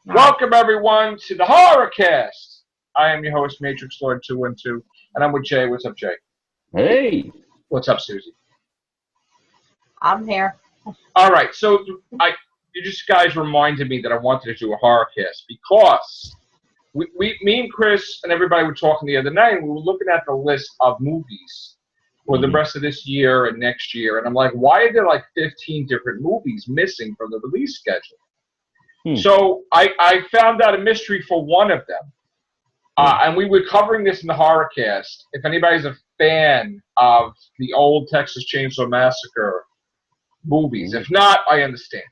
Welcome everyone to the Horror Cast. I am your host, Matrix Lord 212, and I'm with Jay. What's up, Jay? Hey. What's up, Suzy? I'm here. All right, so you just guys reminded me that I wanted to do a horror cast because me and Chris and everybody were talking the other night, and we were looking at the list of movies for the rest of this year and next year, and I'm like, why are there like 15 different movies missing from the release schedule? So I found out a mystery for one of them. And we were covering this in the horror cast. If anybody's a fan of the old Texas Chainsaw Massacre movies, if not, I understand.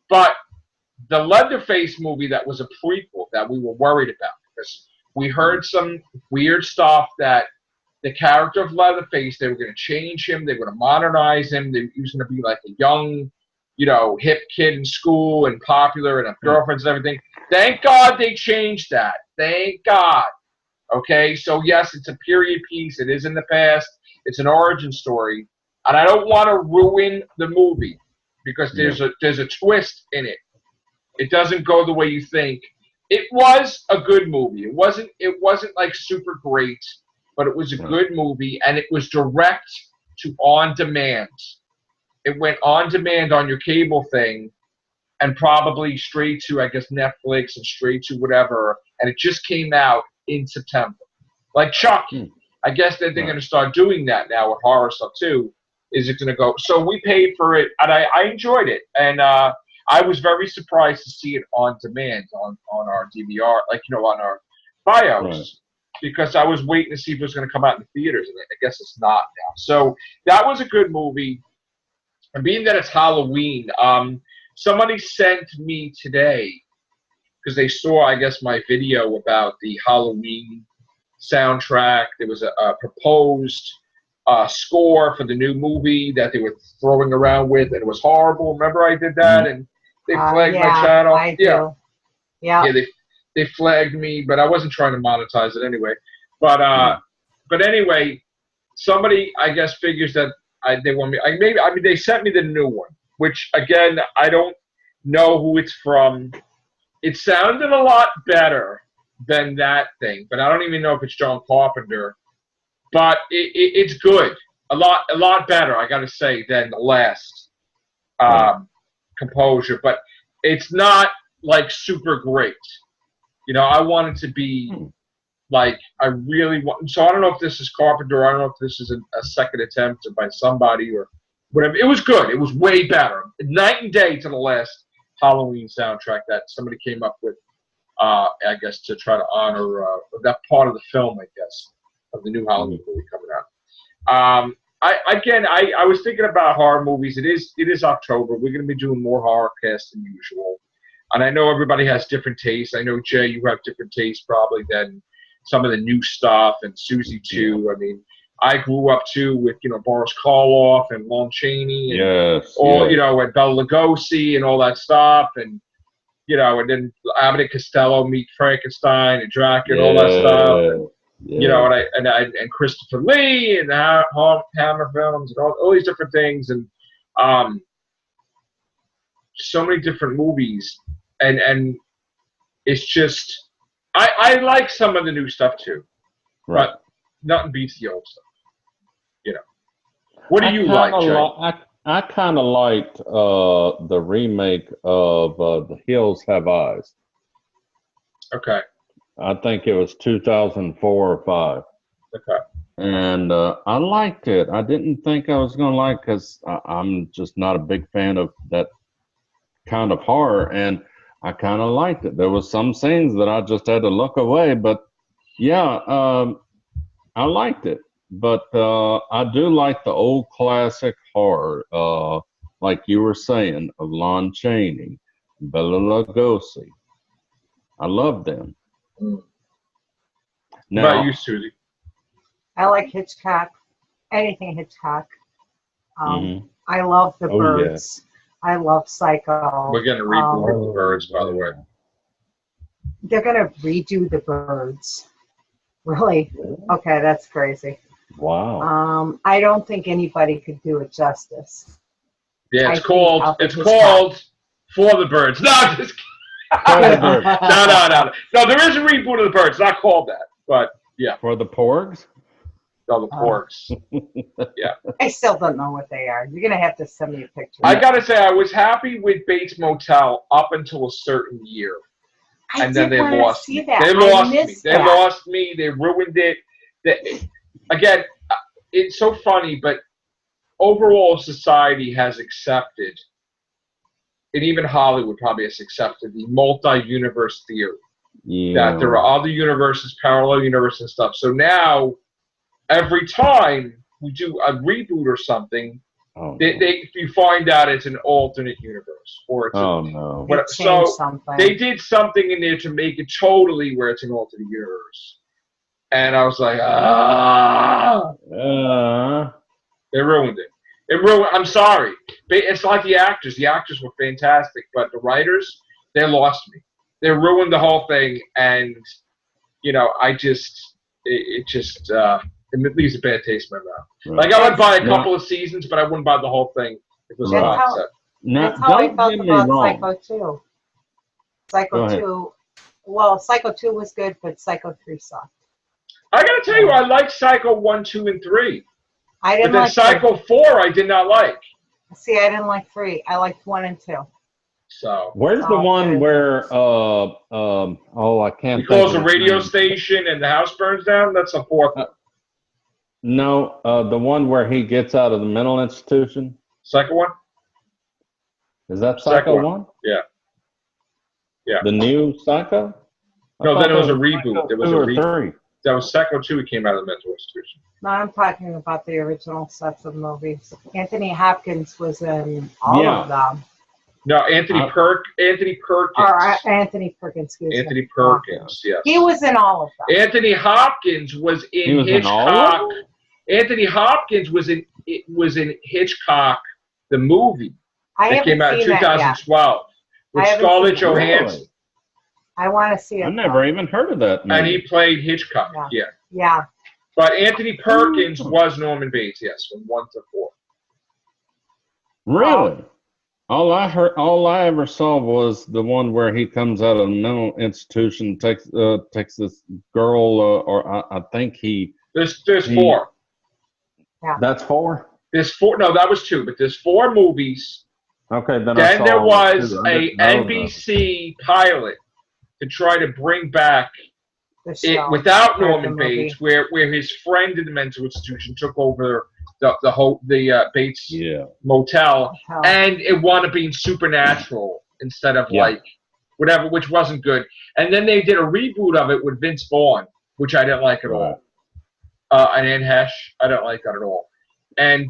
But the Leatherface movie that was a prequel that we were worried about because we heard some weird stuff that the character of Leatherface, they were going to change him, they were going to modernize him, he was going to be like a young, hip kid in school and popular and have girlfriends and everything. Thank God they changed that. Thank God. Okay, so yes, it's a period piece. It is in the past. It's an origin story, and I don't want to ruin the movie because there's a twist in it. It doesn't go the way you think. It was a good movie. It wasn't like super great, but it was a good movie, and it was direct to on demand. It went on demand on your cable thing, and probably straight to, I guess, Netflix and straight to whatever. And it just came out in September. Like Chucky. I guess that they're going to start doing that now with horror stuff too. Is it going to go? So we paid for it, and I enjoyed it. And I was very surprised to see it on demand on our DVR, on our BIOS. Right. Because I was waiting to see if it was going to come out in the theaters, and I guess it's not now. So that was a good movie. And being that it's Halloween, somebody sent me today, because they saw, I guess, my video about the Halloween soundtrack. There was a proposed score for the new movie that they were throwing around with, and it was horrible. Remember I did that, and they flagged my channel? I do. Yeah, they flagged me, but I wasn't trying to monetize it anyway. But anyway, somebody, I guess, figures that they want me. They sent me the new one, which again I don't know who it's from. It sounded a lot better than that thing, but I don't even know if it's John Carpenter. But it's good, a lot better, I got to say, than the last composure. But it's not like super great. I want it to be like I really want. So I don't know if this is Carpenter. I don't know if this is a second attempt by somebody or whatever. It was good. It was way better, night and day to the last Halloween soundtrack that somebody came up with. I guess to try to honor that part of the film, I guess, of the new Halloween movie coming out. I was thinking about horror movies. It is October. We're going to be doing more horror casts than usual. And I know everybody has different tastes. I know, Jay, you have different tastes probably than some of the new stuff, and Suzy too. I mean, I grew up too with Boris Karloff and Lon Chaney and and Bela Lugosi and all that stuff, and and then Abbott and Costello meet Frankenstein and Dracula and all that stuff, and Christopher Lee and the Hammer films and all these different things, and so many different movies, and it's just I like some of the new stuff too, but nothing beats the old stuff. What do you like, Jay? I kind of liked the remake of The Hills Have Eyes. Okay. I think it was 2004 or 5. Okay. And I liked it. I didn't think I was going to like it because I'm just not a big fan of that kind of horror. And I kind of liked it. There was some scenes that I just had to look away. But, I liked it. But I do like the old classic horror, like you were saying, of Lon Chaney, Bela Lugosi. I love them. Now, what about you, Suzy? I like Hitchcock. Anything Hitchcock. I love The Birds. Yeah. I love Psycho. We're going to reboot The Birds, by the way. They're going to redo The Birds. Really? Okay, that's crazy. Wow. I don't think anybody could do it justice. Yeah, it's called For the Birds. No, I'm just kidding. For the birds. No, there is a reboot of the Birds. It's not called that, but yeah. For the porgs? No, the Porgs. Yeah. I still don't know what they are. You're gonna have to send me a picture. I gotta say, I was happy with Bates Motel up until a certain year, and then they lost me. They lost me. They lost me. They ruined it. Again, it's so funny, but overall, society has accepted, and even Hollywood probably has accepted the multi-universe theory. Yeah. That there are other universes, parallel universes and stuff. So now, every time we do a reboot or something, you find out it's an alternate universe. Or it's no. So they did something in there to make it totally where it's an alternate universe. And I was like, They ruined it. I'm sorry. It's like the actors. The actors were fantastic, but the writers, they lost me. They ruined the whole thing, and it leaves a bad taste in my mouth. Right. Like I would buy a couple of seasons, but I wouldn't buy the whole thing. It was that's how I felt about Psycho 2. Psycho 2. Well, Psycho 2 was good, but Psycho 3 sucked. I gotta tell you, I like Psycho 1, 2, and 3. I didn't like Psycho 4, I did not like. See, I didn't like 3. I liked 1 and 2. So where's the one where I can't. He calls a radio station and the house burns down? That's the fourth one. No, the one where he gets out of the mental institution. Second one? Is that Psycho 1? Yeah. Yeah. The new Psycho? No, then it was a reboot. There was a reboot. That was Psycho 2. He came out of the mental institution. No, I'm talking about the original sets of movies. Anthony Hopkins was in all of them. No, Anthony Perkins. Or Anthony Perkins, excuse me. Anthony Perkins, yes. He was in all of them. Anthony Hopkins was in Hitchcock. Anthony Hopkins was in Hitchcock, the movie. That came out in 2012 with Scarlett Johansson. I want to see it. I never even heard of that movie. And he played Hitchcock, Yeah. But Anthony Perkins was Norman Bates, yes, from 1 to 4. Really? All I ever saw was the one where he comes out of a mental institution, takes this girl, or I think he. There's 4. Yeah. That's 4. There's 4. No, that was 2. But there's 4 movies. Okay, then there was a NBC pilot to try to bring back it without Norman Bates, where his friend in the mental institution took over the Bates motel, and it wound up being supernatural instead of like whatever, which wasn't good. And then they did a reboot of it with Vince Vaughn, which I didn't like at all. And Anne Hesh, I didn't like that at all. And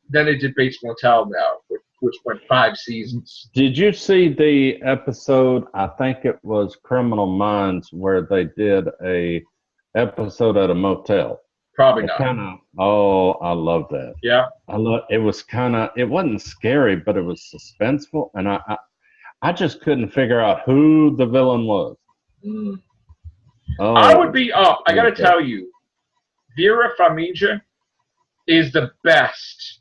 then they did Bates Motel now, which went 5 seasons. Did you see the episode? I think it was Criminal Minds, where they did a episode at a motel. Probably not. I love that. Yeah. It was it wasn't scary, but it was suspenseful, and I just couldn't figure out who the villain was. I would be up. I got to tell you, Vera Farmiga is the best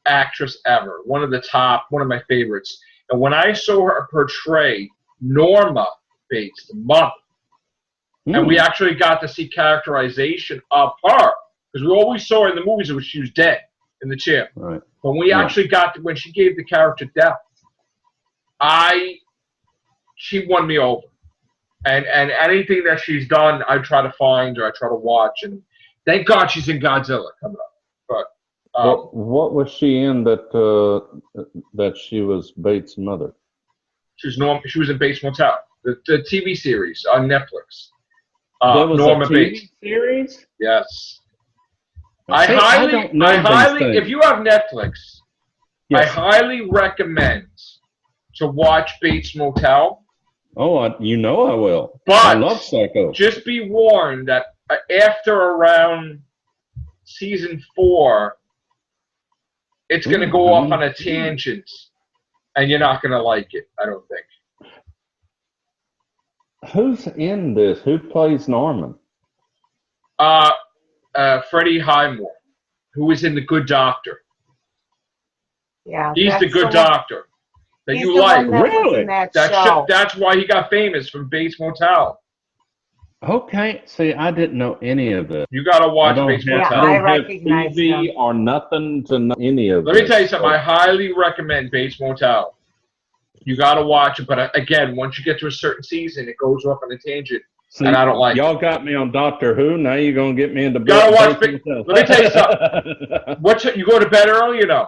actress ever. One of my favorites. And when I saw her portray Norma Bates, the mother, and we actually got to see characterization of her, because we always saw her in the movies that she was dead in the chair. Right. But we actually got to, when she gave the character depth, she won me over. And anything that she's done, I try to find or I try to watch. And thank God she's in Godzilla coming up. But what was she in that she was Bates' mother? She was in Bates Motel, the TV series on Netflix. There was Norma a TV Bates series? Yes. I highly, if you have Netflix, I highly recommend to watch Bates Motel. Oh, I will. But I love Psycho. Just be warned that after around season 4, it's going to go off on a tangent, and you're not going to like it, I don't think. Who's in this? Who plays Norman? Freddie Highmore, who is in The Good Doctor. Yeah, he's the Good Doctor. that He's you the like. one that was Really? in that show. That's why he got famous from Bates Motel. Okay. See, I didn't know any of this. You got to watch I Bates don't have, Motel. I I don't have recognize TV him. or nothing to know any of Let this. me tell you something. I highly recommend Bates Motel. You got to watch it, but again, once you get to a certain season, it goes off on a tangent, See, and I don't like y'all it. got me on Doctor Who. Now you're gonna get me into Gotta watch Bates Motel. Let me tell you something. You go to bed early, you know?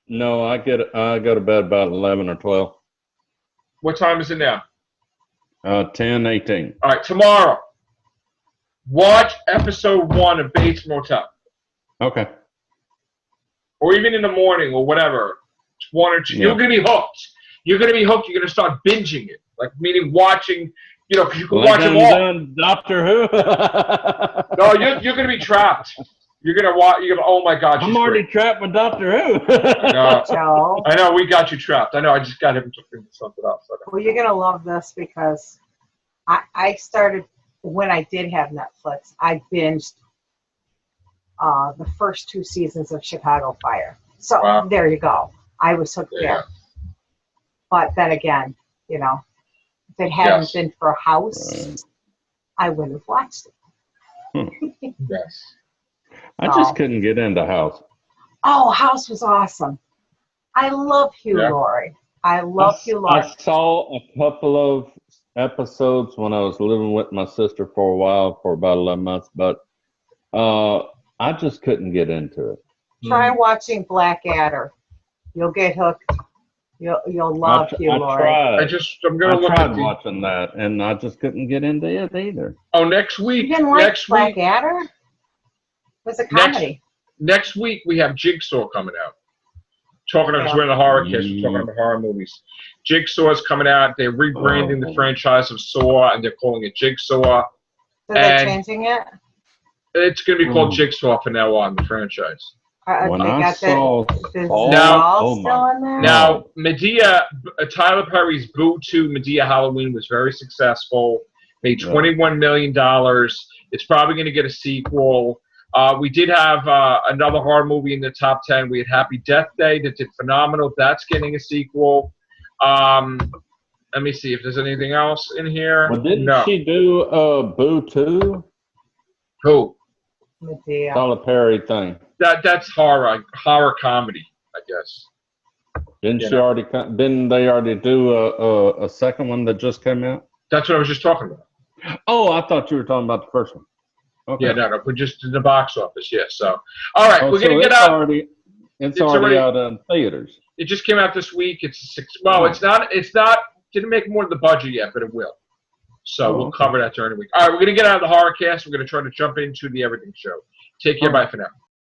No, I go to bed about 11 or 12. What time is it now? 10, 18. All right, tomorrow. Watch episode 1 of Bates Motel. Okay. Or even in the morning or whatever. It's 1 or 2. Yeah. You're going to be hooked. You're going to be hooked. You're going to start binging it. Like, meaning watching, because you can watch them all. Done Doctor Who. No, you're going to be trapped. You're going to watch. Oh, my God. I'm already trapped with Doctor Who. Joe. I know. We got you trapped. I know. I just got him to think of something else. Well, you're going to love this because I started, when I did have Netflix, I binged the first 2 seasons of Chicago Fire. So there you go. I was hooked there. But then again, if it hadn't been for House, I wouldn't have watched it. Yes. I just couldn't get into House. Oh, House was awesome. I love Hugh Laurie. I love Hugh Laurie. I saw a couple of episodes when I was living with my sister for a while, for about 11 months, but I just couldn't get into it. Try watching Blackadder. You'll get hooked. You'll love Hugh Laurie. I tried watching that, and I just couldn't get into it either. Oh, next week. You didn't like Blackadder? It was a comedy. Next week we have Jigsaw coming out. Talking about, because we're in the horror cast, we're talking about horror movies. Jigsaw's coming out. They're rebranding the franchise of Saw, and they're calling it Jigsaw. So they're changing it? It's going to be called Jigsaw from now on, the franchise. When I saw now, Medea, Tyler Perry's Boo 2 Medea Halloween was very successful. Made $21 million. It's probably going to get a sequel. We did have another horror movie in the top 10. We had Happy Death Day that did phenomenal. That's getting a sequel. Let me see if there's anything else in here. Well, didn't she do Boo 2? Who? Medea. Tyler Perry thing. That's horror comedy, I guess. Didn't they already do a second one that just came out? That's what I was just talking about. Oh, I thought you were talking about the first one. Okay. Yeah, no, we're just in the box office. Yeah, so all right, we're gonna get out. It's already out in theaters. It just came out this week. It's it's not. Didn't make more than the budget yet, but it will. So we'll cover that during the week. All right, we're gonna get out of the horror cast. We're gonna try to jump into the Everything Show. Take care. Bye for now.